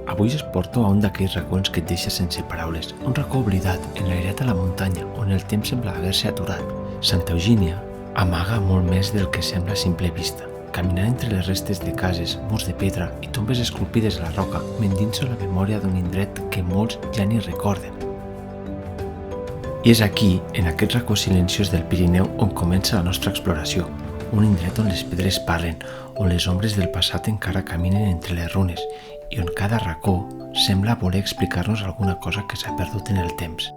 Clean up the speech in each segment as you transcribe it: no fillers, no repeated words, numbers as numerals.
Avui us porto a un d'aquells racons que et deixa sense paraules, un racó oblidat, enlairat a la muntanya, on el temps sembla haver-se aturat. Santa Eugènia amaga molt més del que sembla a simple vista. Caminant entre les restes de cases, murs de pedra i tombes esculpides a la roca, m'endinso la memòria d'un indret que molts ja ni recorden. I és aquí, en aquest racó silenciós del Pirineu, on comença la nostra exploració. Un indret on les pedres parlen, on les ombres del passat encara caminen entre les runes i on cada racó sembla voler explicar-nos alguna cosa que s'ha perdut en el temps.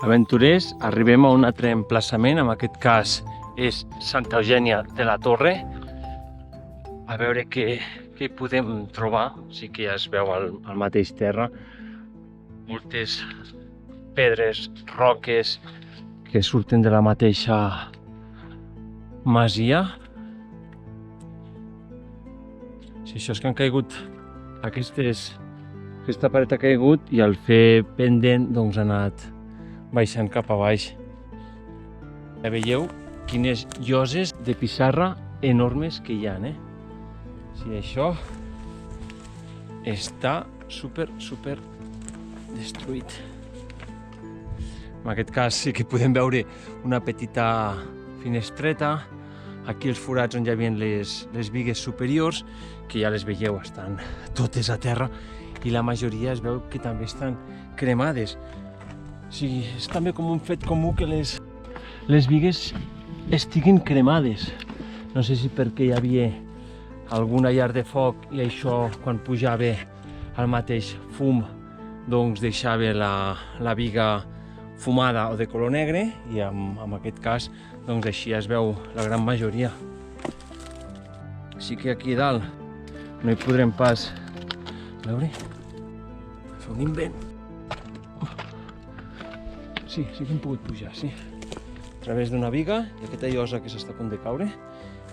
Aventurers, arribem a un altre emplaçament, en aquest cas és Santa Eugènia de la Torre. A veure què hi podem trobar. Sí que ja es veu al mateix terra. Moltes pedres, roques que surten de la mateixa masia. Si això és que han caigut, aquesta paret ha caigut i al fer pendent doncs ha anat baixant cap a baix. Ja veieu quines lloses de pissarra enormes que hi ha, Si això està super destruït. En aquest cas sí que podem veure una petita finestreta, aquí els forats on hi havia les bigues superiors, que ja les veieu, estan totes a terra i la majoria es veu que també estan cremades. O sigui, és també com un fet comú que les bigues estiguin cremades. No sé si perquè hi havia alguna llar de foc i això, quan pujava el mateix fum, doncs deixava la biga fumada o de color negre, i en aquest cas doncs així es veu la gran majoria. Sí que aquí dalt no hi podrem pas veure, fer un invent. Sí que hem pogut pujar, sí, a través d'una biga i aquesta llosa que s'està a punt de caure,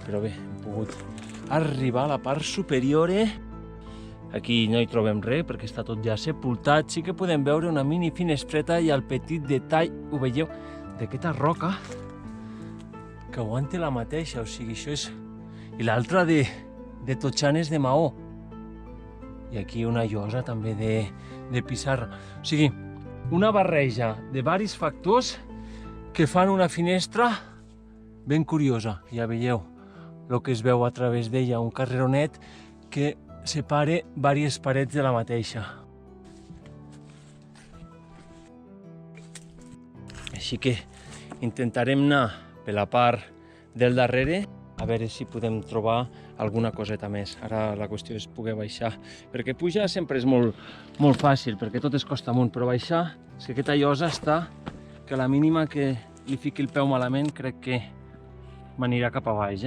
però bé, hem pogut arribar a la part superior. Aquí no hi trobem res perquè està tot ja sepultat. Sí que podem veure una mini finestreta i el petit detall, ho veieu, d'aquesta roca que aguanta la mateixa, o sigui, això és... I l'altra de totxanes de maó. I aquí una llosa també de pissarra. O sigui, una barreja de diversos factors que fan una finestra ben curiosa. Ja veieu el que es veu a través d'ella, un carreronet que separa diverses parets de la mateixa. Així que intentarem anar per la part del darrere a veure si podem trobar alguna coseta més. Ara la qüestió és poder baixar, perquè pujar sempre és molt fàcil, perquè tot es costa amunt, però baixar, si aquesta llosa està, que a la mínima que li fiqui el peu malament crec que m'anirà cap a baix.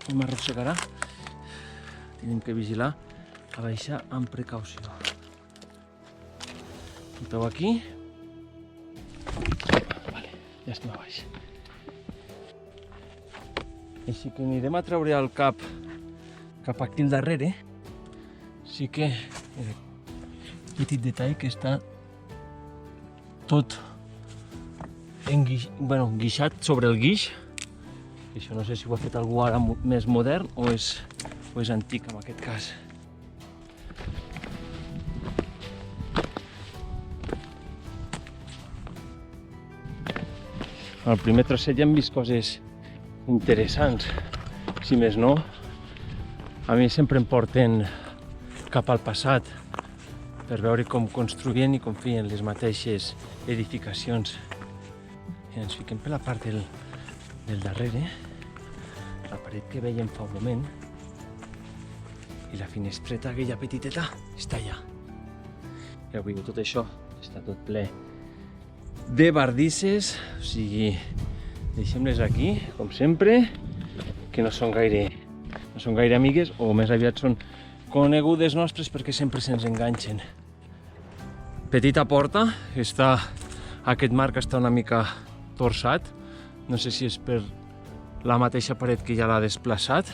M'arrossegarà. Tenim que vigilar a baixar amb precaució. El peu aquí. Vale, ja estem a baix. Així que anirem a treure el cap aquí al darrere. Sí que petit detall que està tot enguixat sobre el guix. Això no sé si ho ha fet algú ara més modern o és antic en aquest cas. Al primer trosset ja hem vist coses interessants. Si més no, a mi sempre em porten cap al passat per veure com construïen i com feien les mateixes edificacions. I ens fiquem per la part del darrere, la paret que veiem fa un moment, i la finestreta aquella petiteta està allà. Ja veieu, tot això està tot ple de bardisses, o sigui, deixem-les aquí, com sempre, que no són gaire amigues, o més aviat són conegudes nostres perquè sempre se'ns enganxen. Petita porta, aquest marc està una mica torçat, no sé si és per la mateixa paret que ja l'ha desplaçat.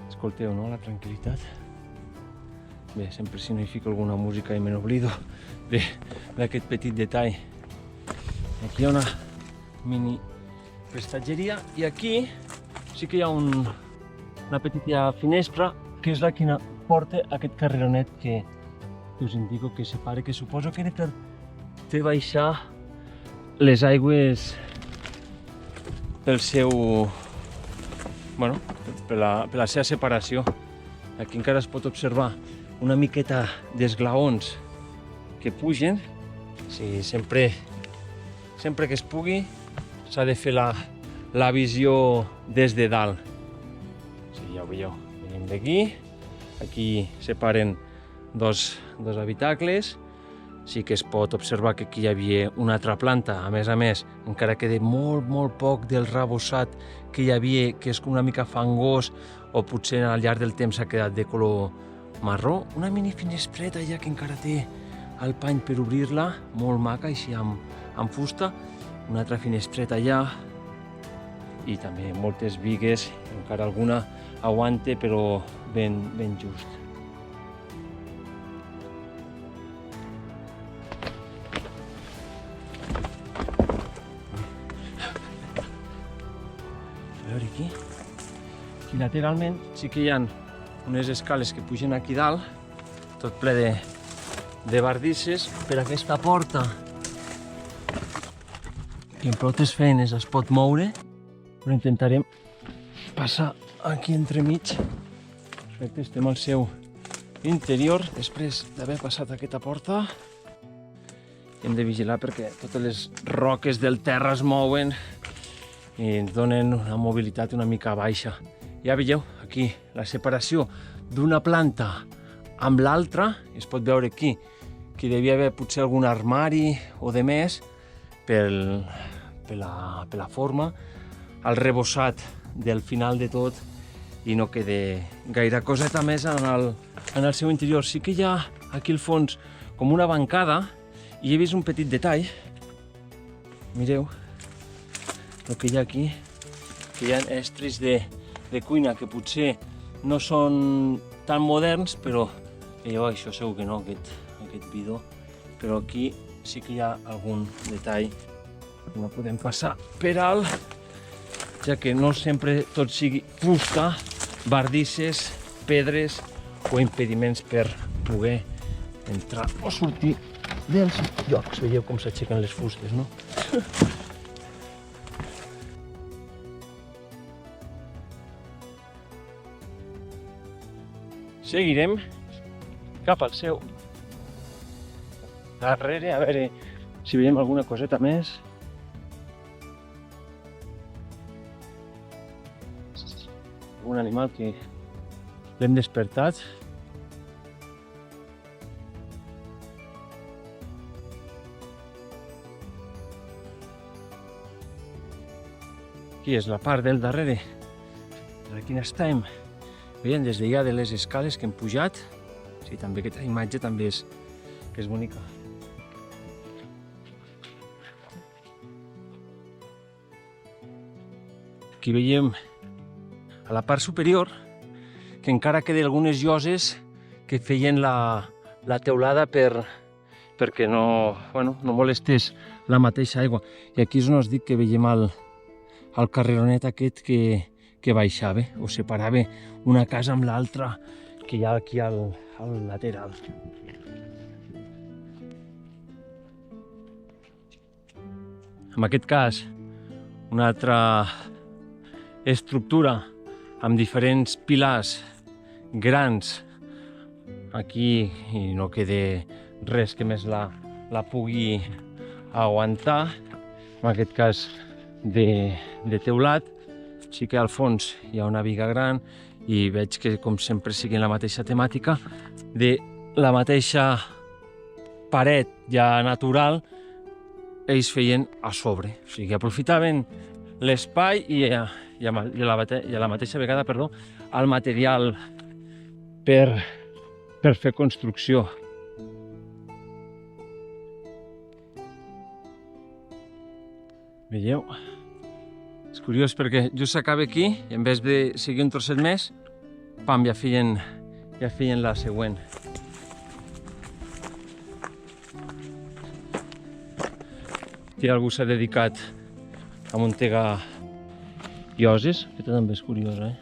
Escolteu, no? La tranquil·litat. Bé, sempre si no hi fico alguna música i me n'oblido d'aquest petit detall. Aquí hi ha una mini prestatgeria i aquí sí que hi ha una petita finestra que és la que porta aquest carreronet que us indico que separa, que suposo que era per fer baixar les aigües pel seu... bueno, per la seva separació. Aquí encara es pot observar una miqueta d'esglaons que pugen. Sí, sempre que es pugui s'ha de fer la visió des de dalt. Sí, ja ho veieu, venim d'aquí. Aquí separen dos habitacles. Sí que es pot observar que aquí hi havia una altra planta. A més, encara queda molt poc del arrebossat que hi havia, que és com una mica fangós, o potser al llarg del temps s'ha quedat de color marró. Una mini finestreta ja que encara té el pany per obrir-la, molt maca, així amb fusta. Una altra finestreta allà i també moltes bigues, encara alguna aguante però ben just. A veure aquí lateralment sí que hi ha unes escales que pugen aquí dalt, tot ple de bardisses. Per aquesta porta que amb prou feines es pot moure, però intentarem passar aquí entremig. Perfecte, estem al seu interior després d'haver passat aquesta porta. Hem de vigilar perquè totes les roques del terra es mouen i ens donen una mobilitat una mica baixa. Ja veieu aquí la separació d'una planta amb l'altra. Es pot veure aquí que hi devia haver potser algun armari o de més per la forma, el rebossat del final de tot, i no queda gaire coseta més en el seu interior. Sí que hi ha aquí al fons com una bancada i he vist un petit detall. Mireu el que hi ha aquí, que hi ha estris de cuina que potser no són tan moderns, però veieu, això segur que no, aquest bidó, però aquí sí que hi ha algun detall que no podem passar per alt, ja que no sempre tot sigui fusta, bardisses, pedres o impediments per poder entrar o sortir dels llocs. Veieu com s'aixequen les fustes, no? Seguirem cap al seu darrere, a veure si veiem alguna coseta més. Un animal que l'hem despertat. Aquí és la part del darrere de quina estem. Veiem des d'allà de les escales que hem pujat. Sí, també aquesta imatge també és bonica. Aquí veiem a la part superior que encara queden algunes lloses que feien la teulada perquè no molestés la mateixa aigua. I aquí és on us dic que veiem el carreronet aquest que baixava o separava una casa amb l'altra que hi ha aquí al lateral. En aquest cas, una altra estructura amb diferents pilars grans aquí i no queda res que més la pugui aguantar. En aquest cas de teulat. Sí que al fons hi ha una biga gran i veig que, com sempre, sigui la mateixa temàtica de la mateixa paret ja natural, ells feien a sobre. O sigui, aprofitaven l'espai i a la mateixa vegada, el material per fer construcció. Veieu? És curiós perquè just s'acaba aquí i en vez de seguir un trosset més, pam, ja feien la següent. Aquí algú s'ha dedicat a muntegar lloses, que també és curiosa,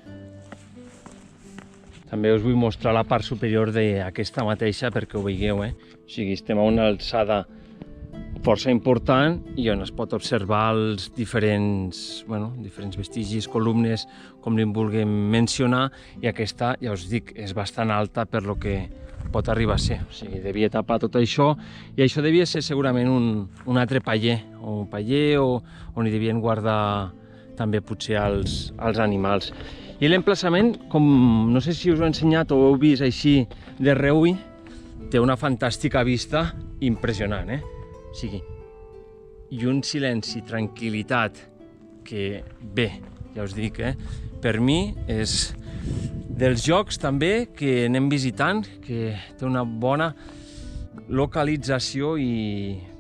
També us vull mostrar la part superior d'aquesta mateixa perquè ho veieu, O sigui, estem a una alçada força important i on es pot observar els diferents vestigis, columnes, com li vulguem mencionar, i aquesta, ja us dic, és bastant alta per lo que pot arribar a ser. O sigui, devia tapar tot això, i això devia ser segurament un altre paller, o un paller on hi devien guardar també potser els animals. I l'emplaçament, com no sé si us ho he ensenyat o ho heu vist així de reüll, té una fantàstica vista impressionant, O sigui, i un silenci, tranquil·litat, que bé, ja us dic, per mi és dels llocs també que anem visitant, que té una bona localització,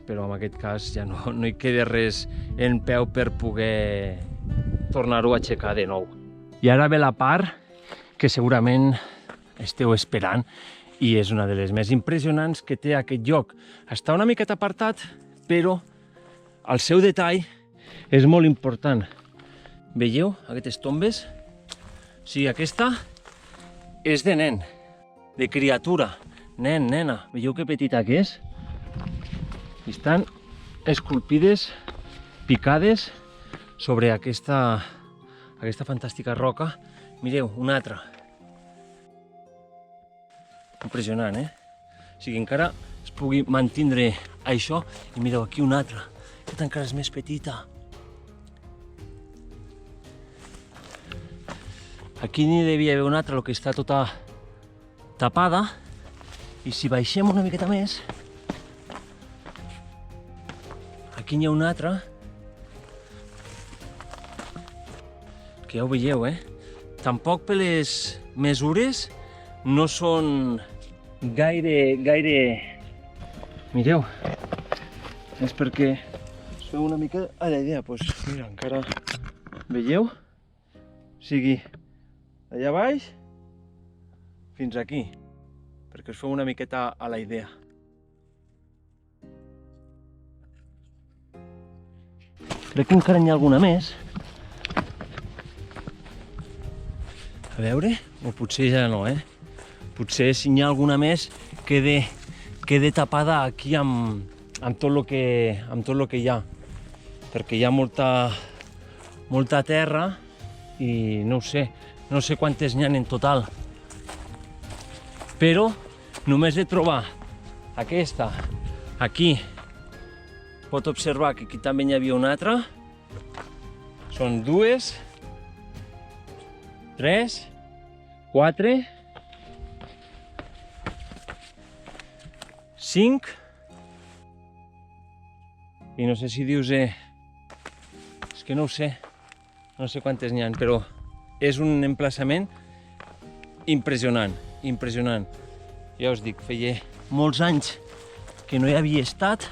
però en aquest cas ja no hi queda res en peu per poder tornar-ho a aixecar de nou. I ara ve la part que segurament esteu esperant i és una de les més impressionants que té aquest lloc. Està una miqueta apartat, però el seu detall és molt important. Veieu aquestes tombes? O sigui, aquesta és de nen, de criatura, nen, nena. Veieu que petita que és? I estan esculpides, picades sobre aquesta fantàstica roca. Mireu, una altra. Impressionant, O sigui, encara es pugui mantindre això. I mireu, aquí una altra. Aquesta encara és més petita. Aquí n'hi devia haver una altra, el que està tota tapada. I si baixem una miqueta més, aquí n'hi ha una altra, que ja ho veieu, Tampoc per les mesures no són gaire... Mireu, és perquè us feu una mica a la idea, doncs mira, encara veieu? O sigui, allà baix fins aquí, perquè us feu una miqueta a la idea. Crec que encara n'hi ha alguna més. A veure, o potser ja no, Potser si n'hi ha alguna més quede tapada aquí amb tot el que hi ha. Perquè hi ha molta terra i no ho sé, no sé quantes n'hi ha en total. Però només de trobar aquesta aquí, pot observar que aquí també n'hi havia una altra. Són 2, 3, 4, 5, i no sé si dius... És que no ho sé, no sé quantes n'hi ha, però és un emplaçament impressionant, impressionant. Ja us dic, feia molts anys que no hi havia estat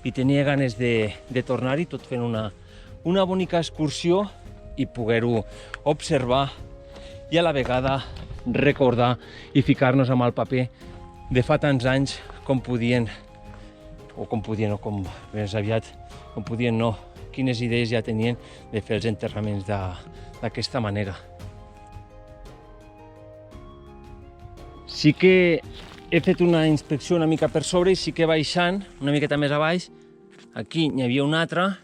i tenia ganes de tornar-hi, tot fent una bonica excursió i poder-ho observar i a la vegada recordar i ficar-nos amb el paper de fa tants anys com podien no, quines idees ja tenien de fer els enterraments d'aquesta manera. Sí que he fet una inspecció una mica per sobre i sí que baixant una miqueta més a baix, aquí n'hi havia una altra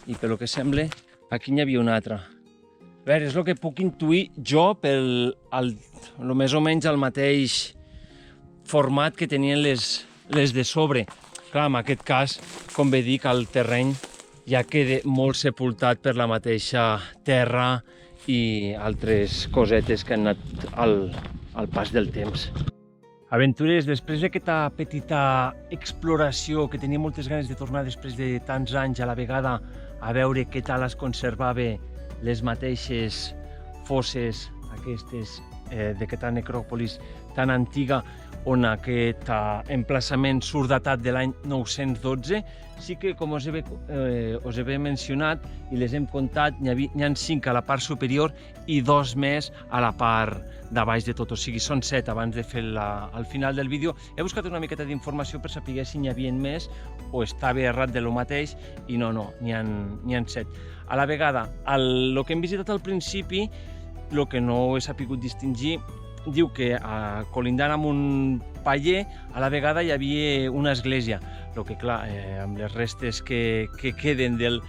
i pel que sembla aquí n'hi havia una altra. A veure, és el que puc intuir jo pel més o menys el mateix format que tenien les de sobre. Clar, en aquest cas, com bé dic, el terreny ja queda molt sepultat per la mateixa terra i altres cosetes que han anat al pas del temps. Aventurers, després d'aquesta petita exploració que tenia moltes ganes de tornar després de tants anys a la vegada a veure què tal es conservava les mateixes fosses aquestes d'aquesta necròpolis tan antiga on aquest emplaçament surt datat de l'any 912. Sí que, com us he mencionat i les hem comptat, n'hi ha 5 a la part superior i 2 més a la part de baix de tot, o sigui, són 7 abans de fer al final del vídeo. He buscat una miqueta d'informació per saber si n'hi havia més o estava errat de lo mateix i no, n'hi ha 7. A la vegada, el que hem visitat al principi, el que no he sapigut distingir, diu que colindant amb un paller, a la vegada hi havia una església. El que, clar, amb les restes que queden del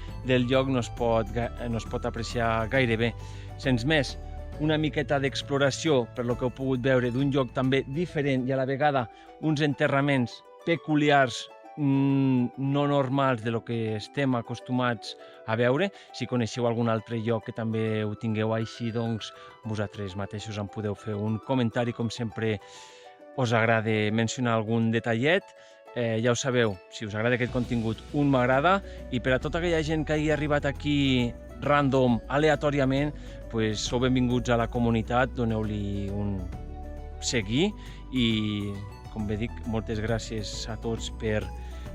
lloc no es pot apreciar gaire bé. Sens més, una miqueta d'exploració, per lo que heu pogut veure, d'un lloc també diferent i a la vegada uns enterraments peculiars, no normals de lo que estem acostumats a veure. Si coneixeu algun altre lloc que també ho tingueu així, doncs vosaltres mateixos em podeu fer un comentari. Com sempre, us agrada mencionar algun detallet. Ja ho sabeu, si us agrada aquest contingut, un m'agrada, i per a tota aquella gent que hagi arribat aquí random, aleatòriament, sou benvinguts a la comunitat, doneu-li un seguir i, com bé dic, moltes gràcies a tots per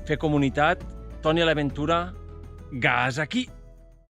fer comunitat. Toni a l'aventura, gas aquí!